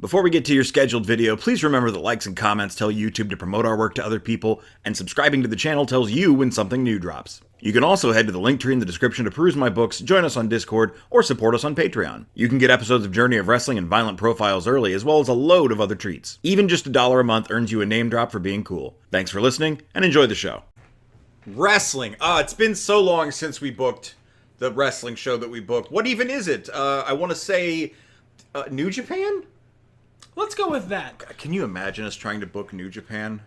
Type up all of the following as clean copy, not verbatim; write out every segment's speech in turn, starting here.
Before we get to your scheduled video, please remember that likes and comments tell YouTube to promote our work to other people, and subscribing to the channel tells you when something new drops. You can also head to the link tree in the description to peruse my books, join us on Discord, or support us on Patreon. You can get episodes of Journey of Wrestling and Violent Profiles early, as well as a load of other treats. Even just $1 a month earns you a name drop for being cool. Thanks for listening, and enjoy the show. Wrestling. It's been so long since we booked the wrestling show that we booked. What even is it? I want to say New Japan? Let's go with that. Can you imagine us trying to book New Japan?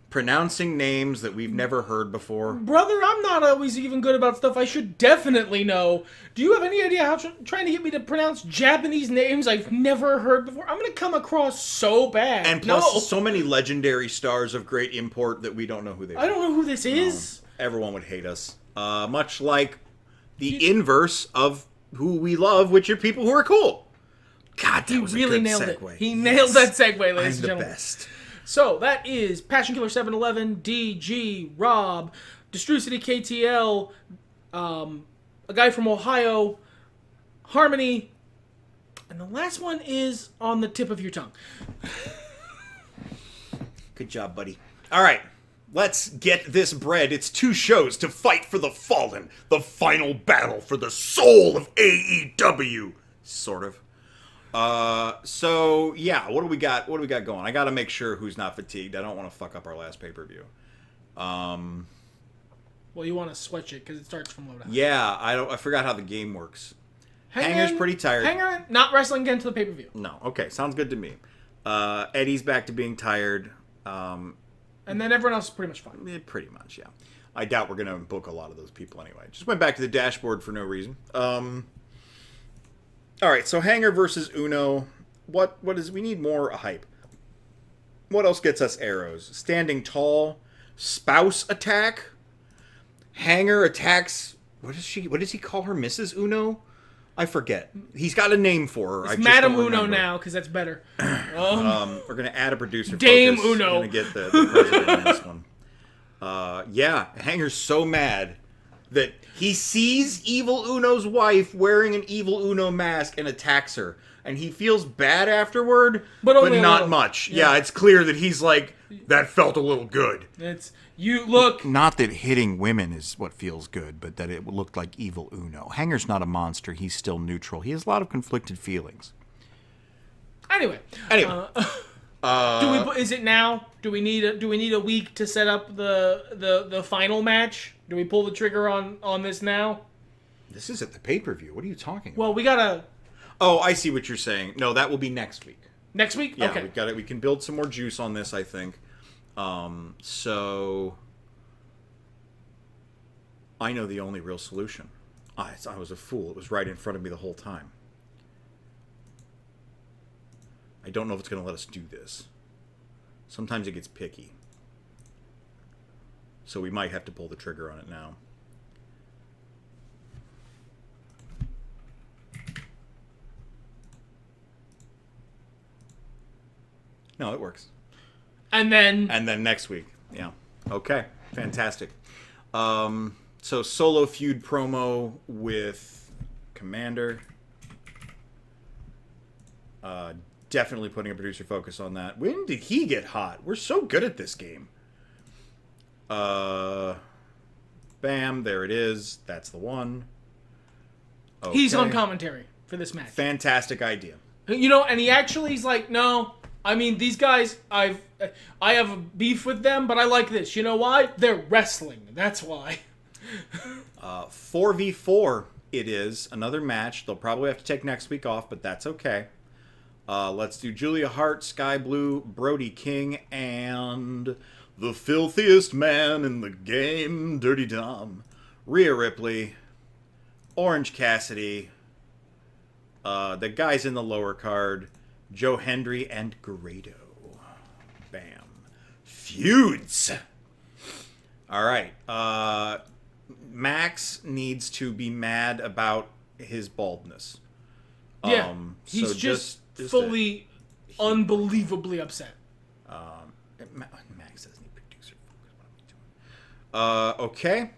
Pronouncing names that we've never heard before. Brother, I'm not always even good about stuff I should definitely know. Do you have any idea how trying to get me to pronounce Japanese names I've never heard before? I'm going to come across so bad. And plus, so many legendary stars of great import that we don't know who they are. I don't know who this is. Everyone would hate us. Much like the inverse of who we love, which are people who are cool. God, that was really a good nailed segue. it. He nailed that segue, ladies and I'm the gentlemen. best. So, that is Passion Killer 711, DG, Rob, Destrucity KTL, a guy from Ohio, Harmony, and the last one is on the tip of your tongue. Good job, buddy. All right, let's get this bread. It's 2 shows to fight for the fallen, the final battle for the soul of AEW, sort of. So yeah, what do we got? What do we got going? I got to make sure who's not fatigued. I don't want to fuck up our last pay-per-view. Well, you want to switch it because it starts from low down. Yeah, I forgot how the game works. Hanger's pretty tired. Hanger not wrestling again to the pay-per-view. No, okay, sounds good to me. Eddie's back to being tired. And then everyone else is pretty much fine. Pretty much, yeah. I doubt we're gonna book a lot of those people anyway. Just went back to the dashboard for no reason. All right, so Hanger versus Uno. What is? We need more hype. What else gets us arrows? Standing tall, spouse attack. Hanger attacks. What does he call her? Mrs. Uno? I forget. He's got a name for her. It's Madam Uno now because that's better. We're gonna add a producer. Dame focus. Uno. We're gonna get the president on this one. Yeah, Hanger's so mad that he sees Evil Uno's wife wearing an Evil Uno mask and attacks her. And he feels bad afterward, but not much. Yeah, it's clear that he's like, that felt a little good. Not that hitting women is what feels good, but that it looked like Evil Uno. Hanger's not a monster. He's still neutral. He has a lot of conflicted feelings. Anyway. Is it now? Do we need a week to set up the final match? Do we pull the trigger on this now? This is at the pay-per-view. What are you talking about? Well, we gotta... Oh, I see what you're saying. No, that will be next week. Next week? Yeah, okay. we can build some more juice on this, I think. So... I know the only real solution. I was a fool. It was right in front of me the whole time. I don't know if it's going to let us do this. Sometimes it gets picky. So we might have to pull the trigger on it now. No, it works. And then next week. Yeah. Okay. Fantastic. So solo feud promo with Commander. Definitely putting a producer focus on that. When did he get hot? We're so good at this game. Bam, there it is. That's the one. Okay. He's on commentary for this match. Fantastic idea. And he's like, no, I mean, these guys, I have a beef with them, but I like this. You know why? They're wrestling. That's why. 4v4 it is. Another match. They'll probably have to take next week off, but that's okay. Let's do Julia Hart, Sky Blue, Brody King, and the filthiest man in the game, Dirty Dom, Rhea Ripley, Orange Cassidy, the guys in the lower card, Joe Hendry, and Grado. Bam. Feuds. All right. Max needs to be mad about his baldness. Yeah, he's so just fully, unbelievably upset. Max doesn't need producer focus. Okay.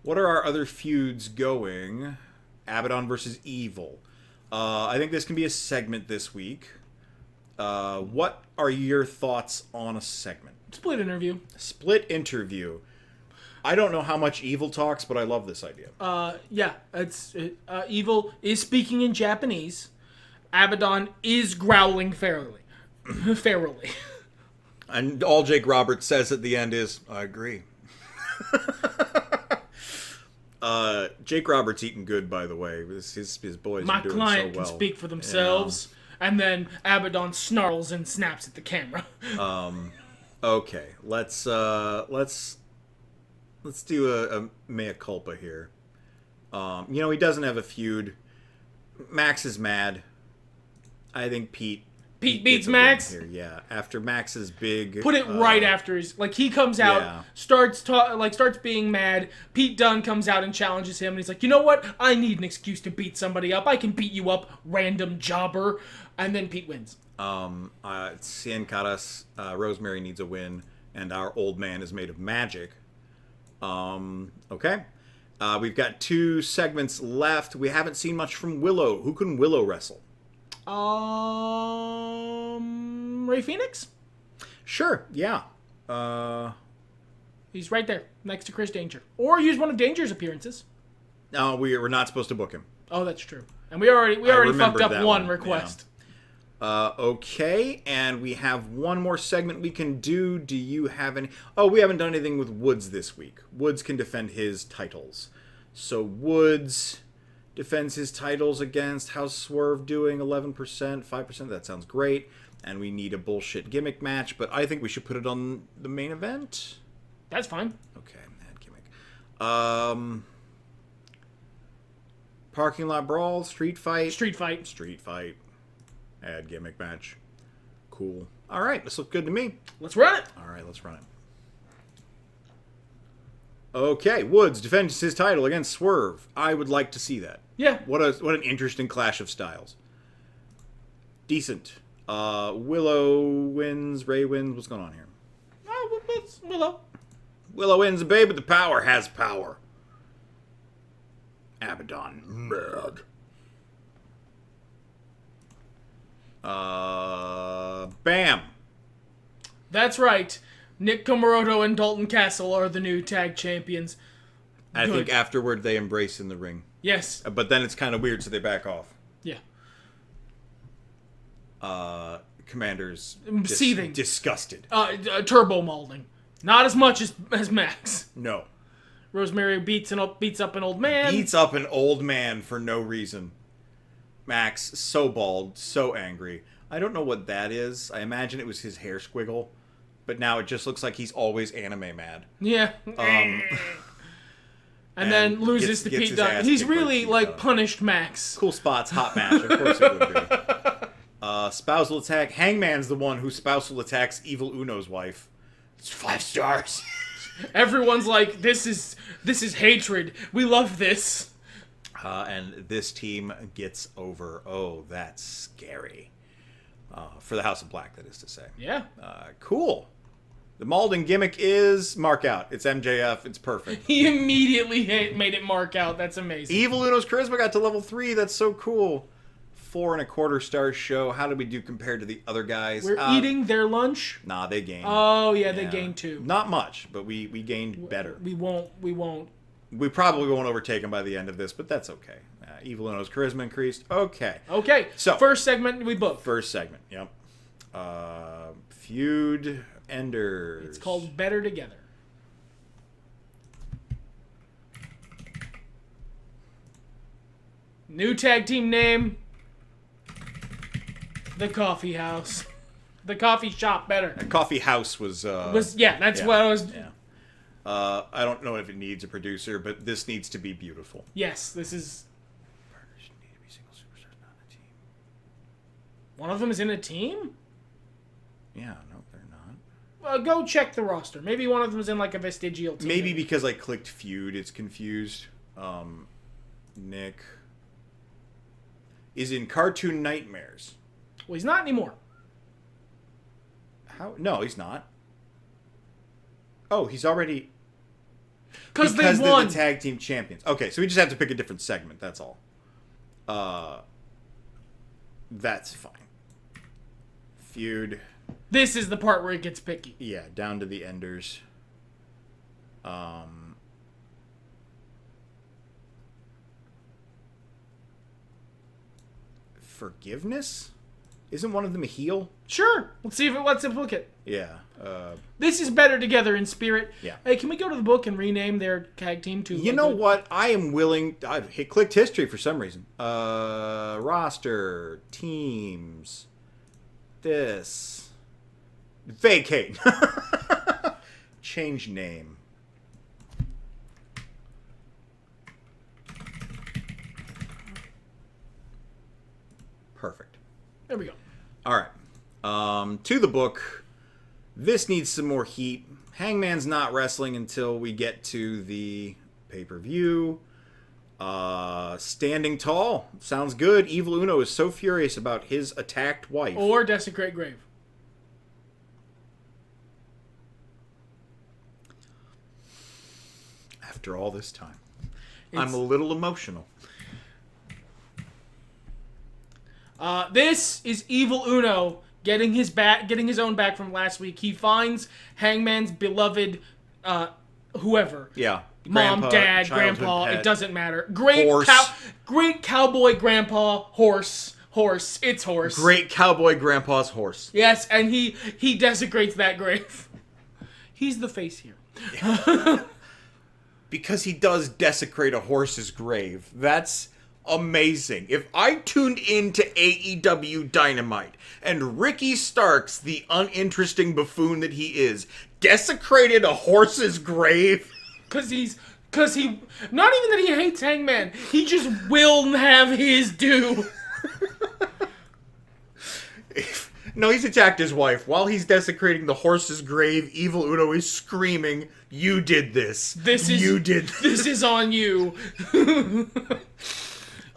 What are our other feuds going? Abaddon versus Evil. I think this can be a segment this week. What are your thoughts on a segment? Split interview. Split interview. I don't know how much Evil talks, but I love this idea. Yeah, Evil is speaking in Japanese. Abaddon is growling ferally. And all Jake Roberts says at the end is, I agree. Jake Roberts eating good, by the way. His boys My are doing client so well. can speak for themselves. Yeah. And then Abaddon snarls and snaps at the camera. Okay, let's do a mea culpa here. He doesn't have a feud. Max is mad. I think Pete beats Max here. Yeah, after Max's big put it right after his he comes out, starts being mad. Pete Dunne comes out and challenges him, and he's like, you know what? I need an excuse to beat somebody up. I can beat you up, random jobber. And then Pete wins. Cien Caras, Rosemary needs a win, and our old man is made of magic. Okay. We've got 2 segments left. We haven't seen much from Willow. Who can Willow wrestle? Ray Phoenix? Sure, yeah. He's right there, next to Chris Danger. Or use one of Danger's appearances. No, we're not supposed to book him. Oh, that's true. And we already fucked up one request. Yeah. Okay, and we have one more segment we can do. Do you have any... Oh, we haven't done anything with Woods this week. Woods can defend his titles. So Woods defends his titles against... How's Swerve doing? 11%, 5%? That sounds great. And we need a bullshit gimmick match, but I think we should put it on the main event. That's fine. Okay, that gimmick. Parking lot brawl, street fight. Street fight. Add gimmick match. Cool. All right, this looks good to me. Let's run it. All right, let's run it. Okay, Woods defends his title against Swerve. I would like to see that. Yeah. What an interesting clash of styles. Decent. Willow wins. Ray wins. What's going on here? It's Willow. Willow wins, babe, but the power has power. Abaddon. Mad. Bam. That's right. Nick Komoroto and Dalton Castle are the new tag champions. I think afterward they embrace in the ring. Yes. But then it's kind of weird, so they back off. Yeah. Commander's seething. Disgusted. Turbo mauling. Not as much as Max. No. Rosemary beats up an old man. Beats up an old man for no reason. Max, so bald, so angry. I don't know what that is. I imagine it was his hair squiggle. But now it just looks like he's always anime mad. Yeah. And then loses to Pete Dunne. He's really, punished Max. Cool spots, hot match. Of course it would be. Spousal attack. Hangman's the one who spousal attacks Evil Uno's wife. It's 5 stars. Everyone's like, this is hatred. We love this. And this team gets over. Oh, that's scary. For the House of Black, that is to say. Yeah. Cool. The Malden gimmick is mark out. It's MJF. It's perfect. He immediately made it mark out. That's amazing. Evil Uno's charisma got to level 3. That's so cool. 4.25 star show. How did we do compared to the other guys? We're eating their lunch. Nah, they gained. Oh yeah, they gained too. Not much, but we gained better. We won't. We probably won't overtake them by the end of this, but that's okay. Evil Uno's charisma increased. Okay. Okay. So first segment we booked. First segment. Yep. Feud enders. It's called Better Together. New tag team name. The Coffee House. The coffee shop better. A coffee house was what I was. Yeah. I don't know if it needs a producer, but this needs to be beautiful. Yes, this is. Partners need to be single superstars, not a team. One of them is in a team? Yeah, no, they're not. Go check the roster. Maybe one of them is in like a vestigial team. Maybe because I clicked feud, it's confused. Nick is in Cartoon Nightmares. Well, he's not anymore. How? No, he's not. Oh, he's already... Because they they're won. the tag team champions. Okay, so we just have to pick a different segment, that's all. That's fine. Feud. This is the part where it gets picky. Yeah, down to the enders. Forgiveness? Isn't one of them a heel? Sure. Let's see if it lets him hook it. Yeah. This is better together in spirit. Yeah. Hey, can we go to the book and rename their tag team to... You know what? I am willing... I've clicked history for some reason. Roster. Teams. This. Vacate. Change name. Perfect. There we go. All right. To the book. This needs some more heat. Hangman's not wrestling until we get to the pay-per-view. Standing tall. Sounds good. Evil Uno is so furious about his attacked wife. Or Desecrate Grave. After all this time. I'm a little emotional. This is Evil Uno getting his own back from last week. He finds Hangman's beloved, whoever. Yeah. Mom, Grandpa, dad, childhood grandpa, pet. it doesn't matter. Great Horse. great cowboy grandpa, horse, it's horse. Great cowboy grandpa's horse. Yes, and he desecrates that grave. He's the face here. Because he does desecrate a horse's grave. That's amazing. If I tuned into AEW Dynamite and Ricky Starks, the uninteresting buffoon that he is, desecrated a horse's grave... Cause he, not even that he hates Hangman, he just will have his due. No, he's attacked his wife. While he's desecrating the horse's grave, Evil Uno is screaming, "You did this. You did this. This is on you. You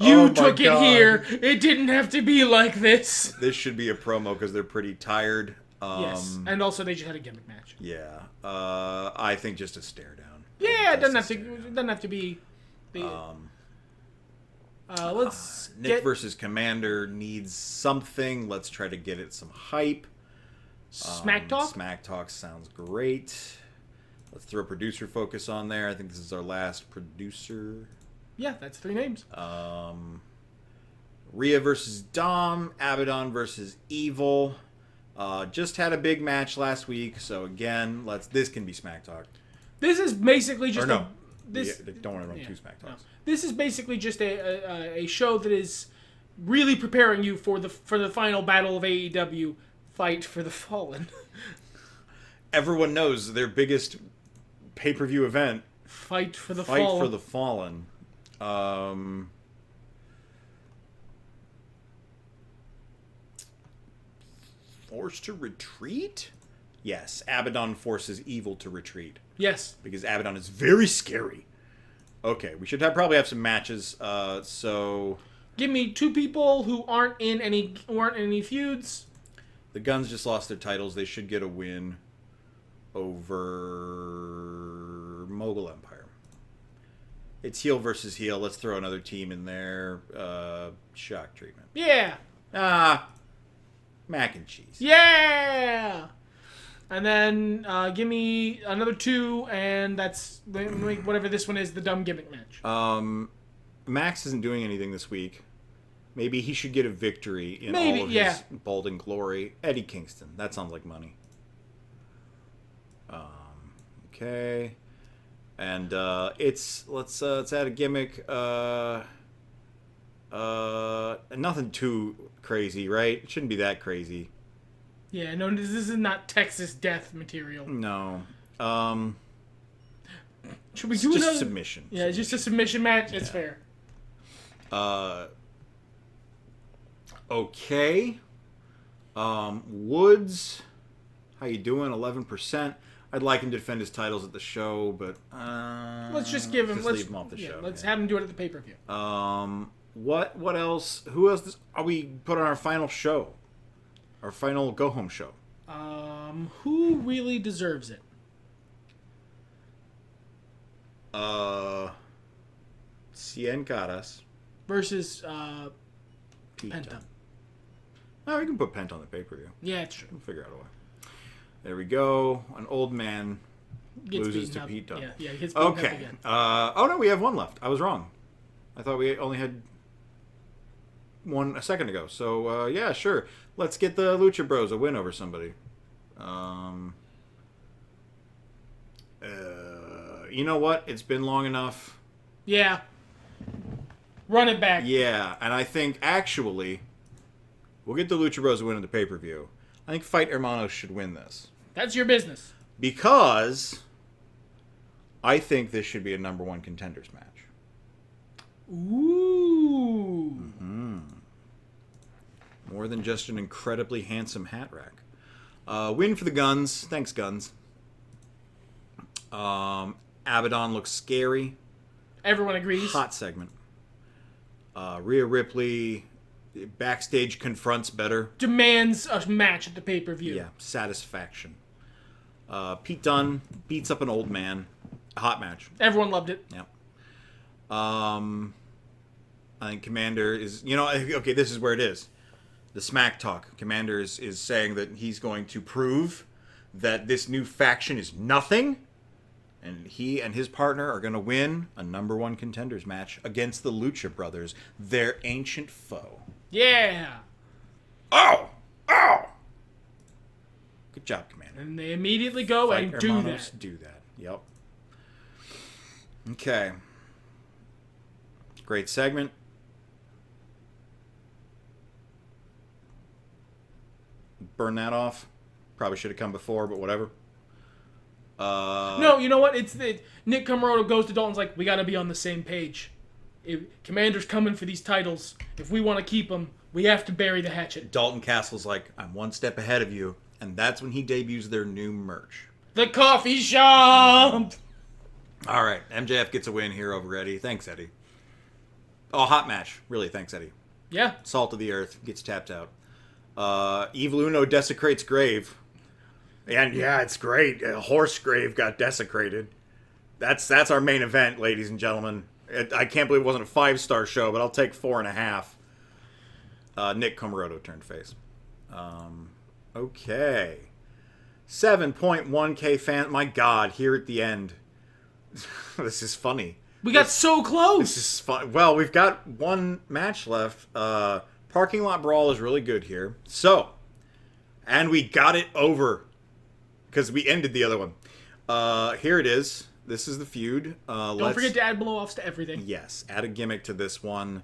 Oh my took it God. here. It didn't have to be like this." This should be a promo because they're pretty tired. Yes, and also they just had a gimmick match. Yeah. I think just a stare down. Yeah, it Just doesn't have to be. Let's Nick versus Commander needs something. Let's try to get it some hype. Smack Talk. Smack Talk sounds great. Let's throw producer focus on there. I think this is our last producer. Yeah, that's 3 names. Rhea versus Dom. Abaddon versus Evil. Just had a big match last week, so again, this can be Smack Talk. This is basically just Or no. this. Yeah, don't want to run 2 Smack Talks. No. This is basically just a show that is really preparing you for the final battle of AEW, Fight for the Fallen. Everyone knows their biggest pay-per-view event, Fight for the Fight Fallen. for the Fallen. Forced to retreat? Yes, Abaddon forces Evil to retreat. Yes. Because Abaddon is very scary. Okay, we should probably have some matches. So Give me 2 people who aren't in any feuds. the Guns just lost their titles. They should get a win over Mogul Empire. It's heel versus heel. Let's throw another team in there. Shock treatment. Yeah. Mac and cheese. Yeah. And then give me another 2, and that's whatever this one is, the dumb gimmick match. Max isn't doing anything this week. Maybe he should get a victory in Maybe, all of yeah. his balding glory. Eddie Kingston. That sounds like money. Okay. And let's add a gimmick. Nothing too crazy, right? It shouldn't be that crazy. Yeah, no, this is not Texas Death material. No. Should we It's do just another submission. Yeah, it's just a submission match. It's fair. Okay. Woods, how you doing? 11%. I'd like him to defend his titles at the show, but Let's just give him. leave him off the show. Let's have him do it at the pay-per-view. What else? Who else are we put on our final show? Our final go-home show. Who really deserves it? Cien Caras Versus Penta. Penta. Oh, we can put Pent on the pay-per-view. Yeah, it's true. We'll figure out a way. There we go. An old man Gets loses beaten to up. Pete Dunne. Yeah, he gets beaten up Okay. again. Oh, no, we have one left. I was wrong. I thought we only had one a second ago. So, yeah, sure. Let's get the Lucha Bros a win over somebody. You know what? It's been long enough. Yeah. Run it back. Yeah, and I think, actually, we'll get the Lucha Bros a win at the pay-per-view. I think Fight Hermanos should win this. That's your business. Because I think this should be a number one contenders match. Ooh. More than just an incredibly handsome hat rack. Win for the Guns. Thanks, Guns. Abaddon looks scary. Everyone agrees. Hot segment. Rhea Ripley backstage confronts better. Demands a match at the pay-per-view. Yeah, satisfaction. Pete Dunne beats up an old man. A hot match. Everyone loved it. Yeah. I think Commander is... You know, okay, this is where it is. The smack talk. Commander is saying that he's going to prove that this new faction is nothing. And he and his partner are going to win a number one contenders match against the Lucha Brothers, their ancient foe. Yeah. Oh! Oh! Good job, Commander. And they immediately go Fight and do Hermanos that. do that. Yep. Okay. Great segment. Burn that off. Probably should have come before, but whatever. No, you know what? Nick Comoroto goes to Dalton's like, we got to be on the same page. If Commander's coming for these titles. If we want to keep them, we have to bury the hatchet. Dalton Castle's like, I'm one step ahead of you. And that's when he debuts their new merch. The coffee shop! All right. MJF gets a win here over Eddie. Thanks, Eddie. Oh, hot match. Really, thanks, Eddie. Yeah. Salt of the Earth gets tapped out. Evil Uno desecrates grave. And yeah, it's great. A horse grave got desecrated. That's our main event, ladies and gentlemen. I can't believe it wasn't a 5-star show, but I'll take 4.5. Nick Comoroto turned face. Okay. 7.1k fan. My God, here at the end. This is funny. We got so close! This is fun. Well, we've got one match left. Parking Lot Brawl is really good here. So, and we got it over. Because we ended the other one. Here it is. This is the feud. Don't forget to add blow-offs to everything. Yes, add a gimmick to this one.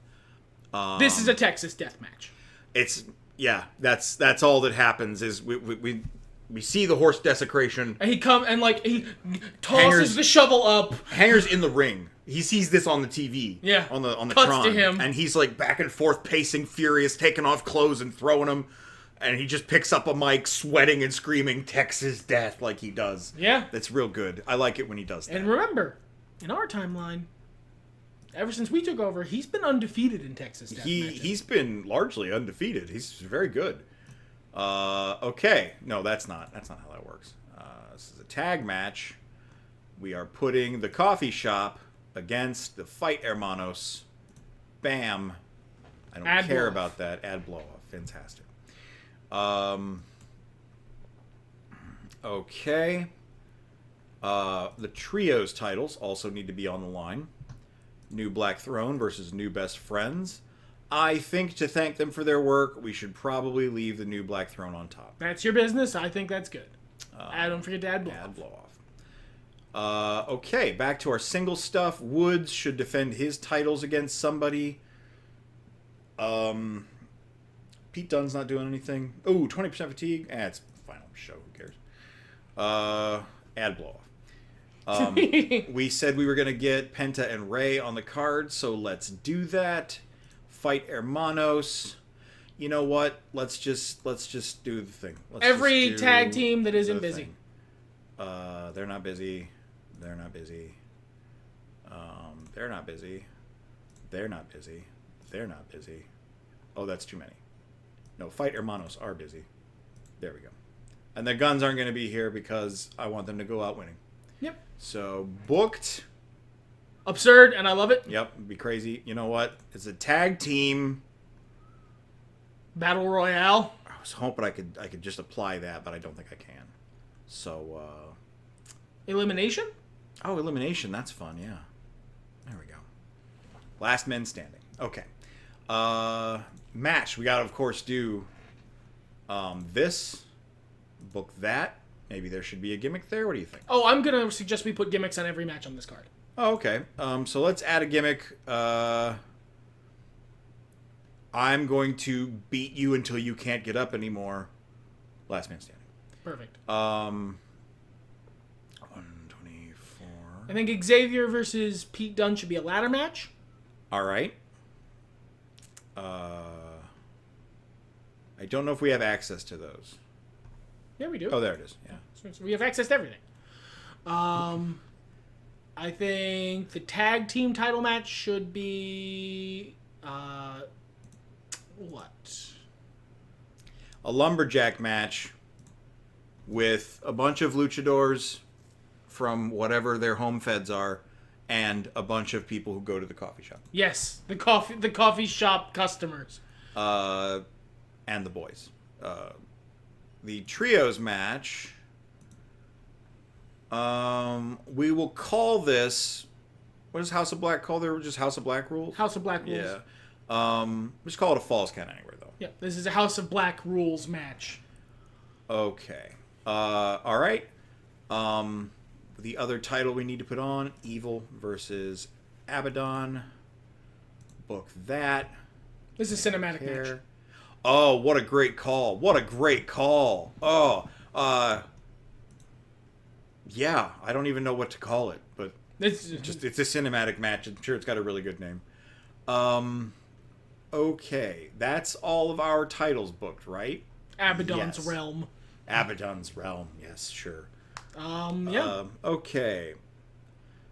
This is a Texas death match. It's that's all that happens is we see the horse desecration. And he tosses Hangers- the shovel up. Hanger's in the ring. He sees this on the TV. Yeah. On the Cuts Tron. to him. And he's like back and forth pacing, furious, taking off clothes and throwing them. And he just picks up a mic, sweating and screaming Texas death like he does. Yeah. That's real good. I like it when he does that. And remember, in our timeline, ever since we took over, he's been undefeated in Texas death matches. He's been largely undefeated. He's very good. Okay. No, that's not how that works. This is a tag match. We are putting the coffee shop against the Fight Hermanos. Bam. I don't Add care blow-off. about that. Add blow off. Fantastic. Okay. The trios titles also need to be on the line. New Black Throne versus New Best Friends. I think to thank them for their work, we should probably leave the New Black Throne on top. That's your business. I think that's good. Don't forget to add blow-off. Add blow off. Okay, back to our single stuff. Woods should defend his titles against somebody. Pete Dunne's not doing anything. Ooh, 20% fatigue. It's final show. Who cares? Add blow off. We said we were going to get Penta and Ray on the card, so let's do that. Fight Hermanos. You know what? Let's just do the thing. Every tag team that isn't busy. They're not busy. They're not busy. They're not busy. They're not busy. They're not busy. Oh, that's too many. No, Fight Hermanos are busy. There we go. And the Guns aren't going to be here because I want them to go out winning. Yep. So, booked. Absurd, and I love it. Yep, it'd be crazy. You know what? It's a tag team. Battle Royale. was hoping I could just apply that, but I don't think I can. So, Elimination? oh, elimination. That's fun. Yeah. There we go. Last men standing. Okay. Match. We gotta, of course, do this. Book that. Maybe there should be a gimmick there. What do you think? Oh, I'm going to suggest we put gimmicks on every match on this card. Oh, okay. So let's add a gimmick. I'm going to beat you until you can't get up anymore. Last man standing. Perfect. 124. I think Xavier versus Pete Dunne should be a ladder match. All right. I don't know if we have access to those. Yeah, we do. Oh, there it is. Yeah. So we have access to everything. I think the tag team title match should be what? A lumberjack match with a bunch of luchadors from whatever their home feds are, and a bunch of people who go to the coffee shop. Yes, the coffee shop customers. And the boys. The trios match. We will call this. What does House of Black call their? Just House of Black rules. House of Black rules. Yeah. Just call it a Falls Count Anywhere though. Yeah, this is a House of Black rules match. Okay. All right. The other title we need to put on: Evil versus Abaddon. Book that. This is a cinematic match. Oh, what a great call! What a great call! Oh, yeah. I don't even know what to call it, but it's a cinematic match. I'm sure it's got a really good name. Okay, that's all of our titles booked, right? Abaddon's Yes. Realm. Abaddon's Realm. Yes, sure. Yeah. Okay.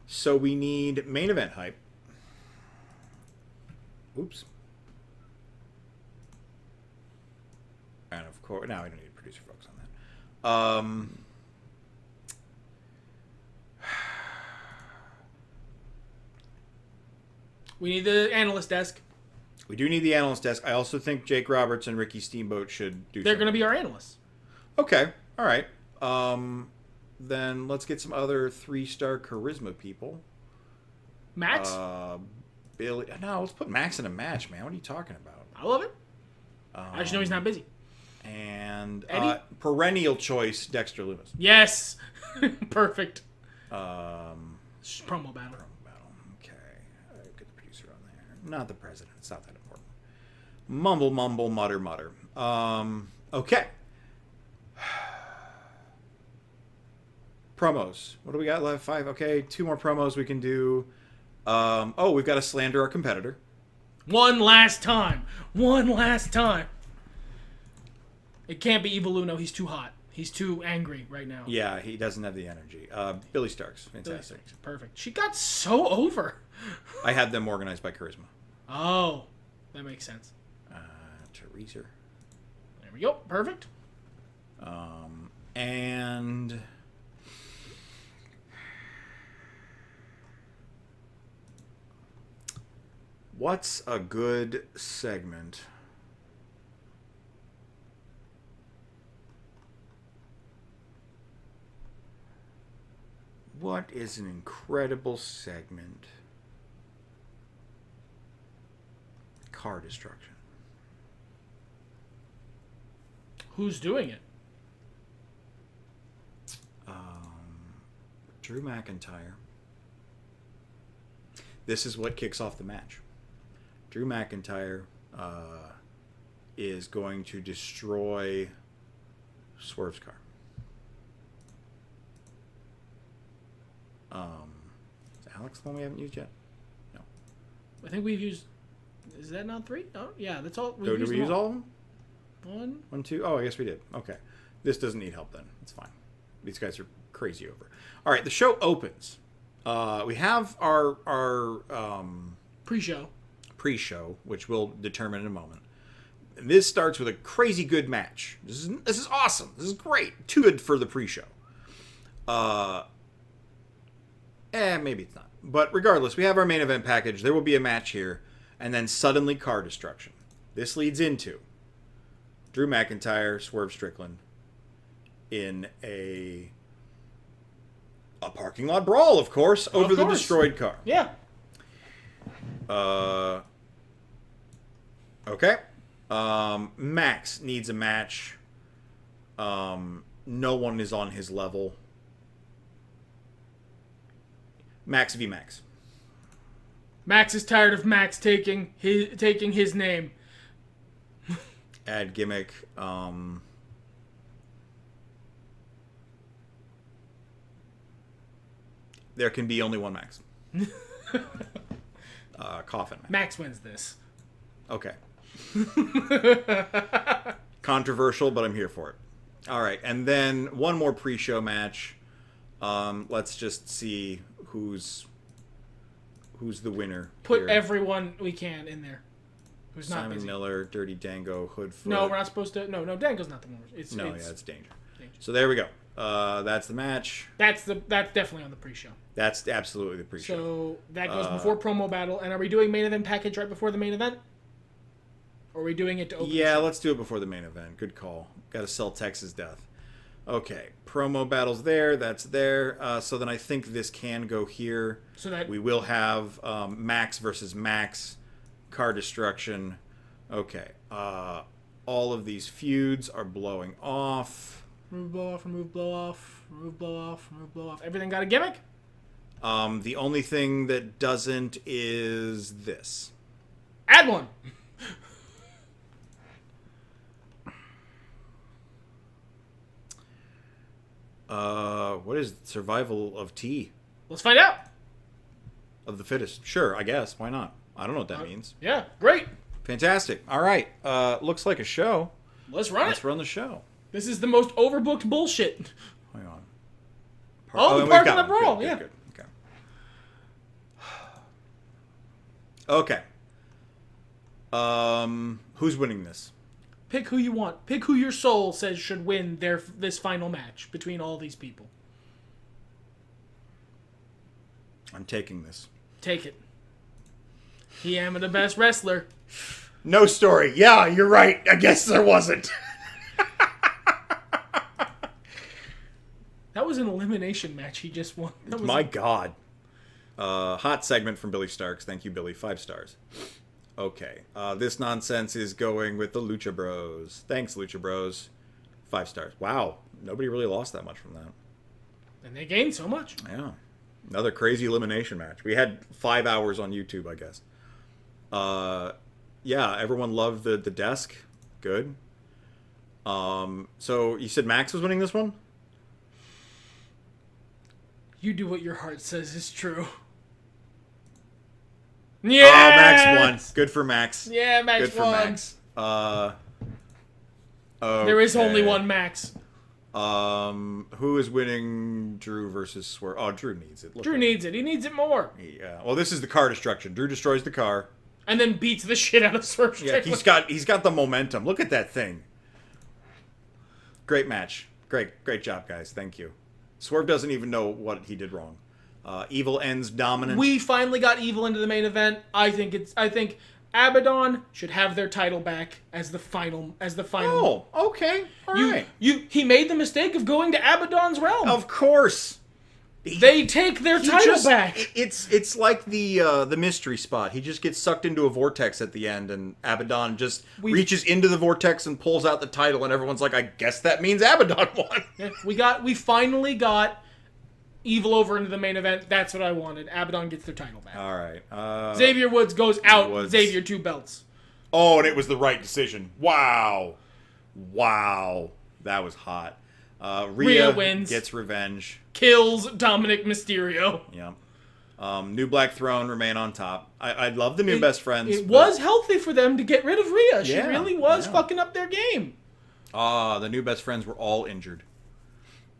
So we need main event hype. Oops. And of course, now we don't need producer folks on that. We need the analyst desk. We do need the analyst desk. I also think Jake Roberts and Ricky Steamboat should do. They're going to be our analysts. Okay. All right. Then let's get some other 3-star charisma people. Max? Billy. No, let's put Max in a match, man. What are you talking about? I love it. I just know he's not busy. And Eddie? perennial choice, Dexter Loomis. Yes. Perfect. Promo Promo battle. battle. Okay. Get the producer on there. Not the president. It's not that important. Mumble, mumble, mutter, mutter. Okay. Promos. What do we got left? 5. Okay, 2 more promos we can do. We've got to slander our competitor. One last time. One last time. It can't be Evil Uno. He's too hot. He's too angry right now. Yeah, he doesn't have the energy. Billy Starks. Fantastic. Billy Starks, perfect. She got so over. I had them organized by charisma. Oh, that makes sense. Teresa. There we go. Perfect. And what's a good segment? What is an incredible segment? Car destruction. Who's doing it? Drew McIntyre. This is what kicks off the match. Drew McIntyre is going to destroy Swerve's car. Is Alex the one we haven't used yet? No. I think we've used... Is that not 3? Oh, yeah, that's all. So did we use all of them? 1. 1, 2. Oh, I guess we did. Okay. This doesn't need help then. It's fine. These guys are crazy over. All right, the show opens. We have our pre-show, which we'll determine in a moment. And this starts with a crazy good match. This is awesome. This is great. Too good for the pre-show. Maybe it's not. But regardless, we have our main event package. There will be a match here, and then suddenly car destruction. This leads into Drew McIntyre, Swerve Strickland in a parking lot brawl, of course, over the destroyed car. Yeah. Okay. Max needs a match. No one is on his level. Max v. Max. Max is tired of Max taking his name. Add gimmick. There can be only one Max. Coffin Max. Max wins this. Okay. Controversial, but I'm here for it. All right, and then one more pre-show match. Let's just see who's the winner. Put here. everyone we can in there. Who's not Simon busy. Miller, Dirty Dango, Hoodfoot. No, we're not supposed to. No, Dango's not the one. It's It's Danger. So there we go. That's the match. That's definitely on the pre-show. That's absolutely the pre-show. So that goes before promo battle. And are we doing main event package right before the main event? Or are we doing it to open? Yeah, let's do it before the main event. Good call. Got to sell Texas Death. Okay, promo battles there. That's there. So then I think this can go here. So that we will have Max versus Max, car destruction. Okay. All of these feuds are blowing off. Remove, blow off, remove, blow off, remove, blow off, remove, blow off. Everything got a gimmick? The only thing that doesn't is this. Add one. What is survival of T? Let's find out. Of the fittest. Sure, I guess. Why not? I don't know what that means. Yeah, great. Fantastic. All right. Looks like a show. Let's run Let's run the show. This is the most overbooked bullshit. Hang on. The we've parking got lot brawl, Good, yeah. Good. Okay. Who's winning this? Pick who you want. Pick who your soul says should win this final match between all these people. I'm taking this. Take it. He am the best wrestler. No story. Yeah, you're right. I guess there wasn't. That was an elimination match he just won. That was My God. Hot segment from Billy Starks. Thank you, Billy. 5 stars. Okay. This nonsense is going with the Lucha Bros. Thanks, Lucha Bros. 5 stars. Wow. Nobody really lost that much from that. And they gained so much. Yeah. Another crazy elimination match. We had 5 hours on YouTube, I guess. Yeah, everyone loved the desk. Good. So you said Max was winning this one? You do what your heart says is true. Yeah. Oh, Max won. Good for Max. Yeah, Max Good for won. Max. Okay. There is only one Max. Who is winning Drew versus Swerve? Oh, Drew needs it. Drew needs it. He needs it more. Yeah. Well, this is the car destruction. Drew destroys the car. And then beats the shit out of Swerve Yeah, Strickland. he's got the momentum. Look at that thing. Great match. Great job, guys. Thank you. Swerve doesn't even know what he did wrong. Evil ends dominant. We finally got Evil into the main event. I think Abaddon should have their title back as the final. Oh, okay. All right. He made the mistake of going to Abaddon's realm. Of course. They take their title back. It's like the mystery spot. He just gets sucked into a vortex at the end, and Abaddon just reaches into the vortex and pulls out the title, and everyone's like, I guess that means Abaddon won. Yeah, we finally got Evil over into the main event. That's what I wanted. Abaddon gets their title back. All right. Xavier Woods goes out. Xavier 2 belts. Oh, and it was the right decision. Wow. That was hot. Rhea wins. Gets revenge. Kills Dominic Mysterio. Yeah. New Black Throne remain on top. I love the new best friends. It was healthy for them to get rid of Rhea. She Yeah, really was yeah. fucking up their game. The new best friends were all injured.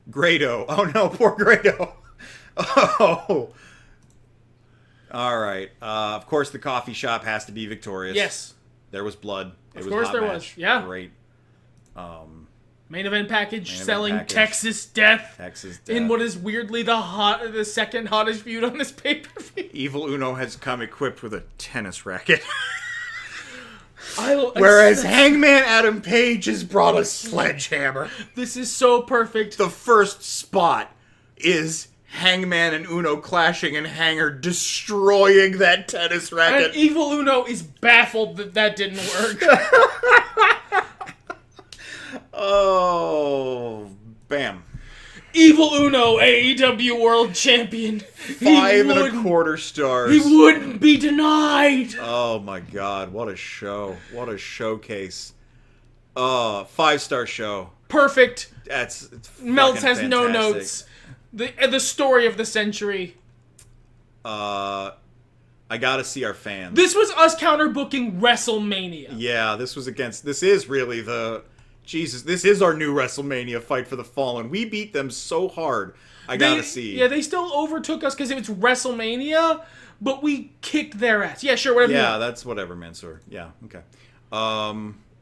Grado. Oh no, poor Grado. Oh. All right. Of course, the coffee shop has to be victorious. Yes. There was blood. It Of was course hot there match. was. Yeah. Great. Main event package Main event selling package. Texas Death. Texas Death. In what is weirdly the second hottest feud on this pay-per-view. Evil Uno has come equipped with a tennis racket. Whereas Hangman Adam Page has brought a sledgehammer. This is so perfect. The first spot is Hangman and Uno clashing and Hanger destroying that tennis racket. And Evil Uno is baffled that didn't work. Oh, bam. Evil Uno, AEW World Champion. 5 1/4 stars. He wouldn't be denied. Oh my god, what a show. What a showcase. 5-star show. Perfect. It's Meltz has fucking no fantastic. notes. The story of the century. I gotta see our fans. This was us counterbooking WrestleMania. Yeah, this is really this is our new WrestleMania, Fight for the Fallen. We beat them so hard. I gotta see. Yeah, they still overtook us because it was WrestleMania, but we kicked their ass. Yeah, sure, whatever. Yeah, that's whatever, Mansoor. Yeah, okay.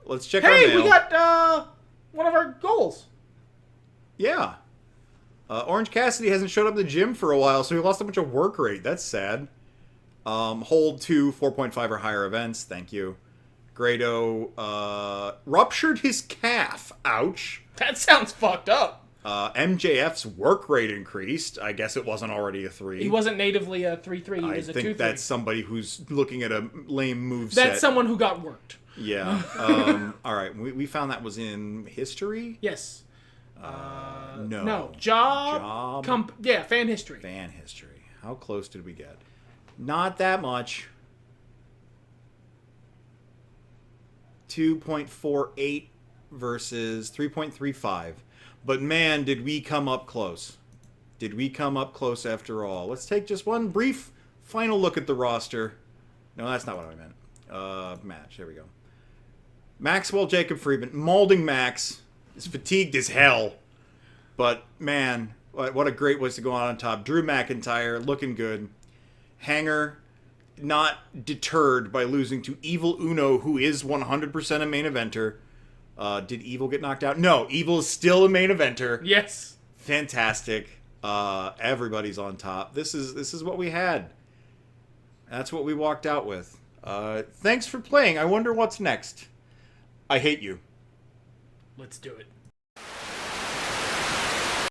Let's check our mail. Hey, we got one of our goals. Yeah. Orange Cassidy hasn't showed up at the gym for a while, so he lost a bunch of work rate. That's sad. Hold 2 4.5 or higher events. Thank you. Grado ruptured his calf. Ouch. That sounds fucked up. MJF's work rate increased. I guess it wasn't already a 3. He wasn't natively a 3-3. He was a 2-3. I think that's somebody who's looking at a lame move That's set. someone who got worked. Yeah. All right. We found that was in history? Yes. No. No. Job. Fan history. Fan history. How close did we get? Not that much. 2.48 versus 3.35. But man, did we come up close. Did we come up close after all? Let's take just one brief final look at the roster. No, that's not what I meant. Match. There we go. Maxwell Jacob Friedman. Maulding Max is fatigued as hell. But man, what a great way to go on top. Drew McIntyre looking good. Hanger not deterred by losing to Evil Uno, who is 100% a main eventer. Did Evil get knocked out? No, Evil is still a main eventer. Yes. Fantastic. Everybody's on top. This is what we had. That's what we walked out with. Thanks for playing. I wonder what's next. I hate you. Let's do it.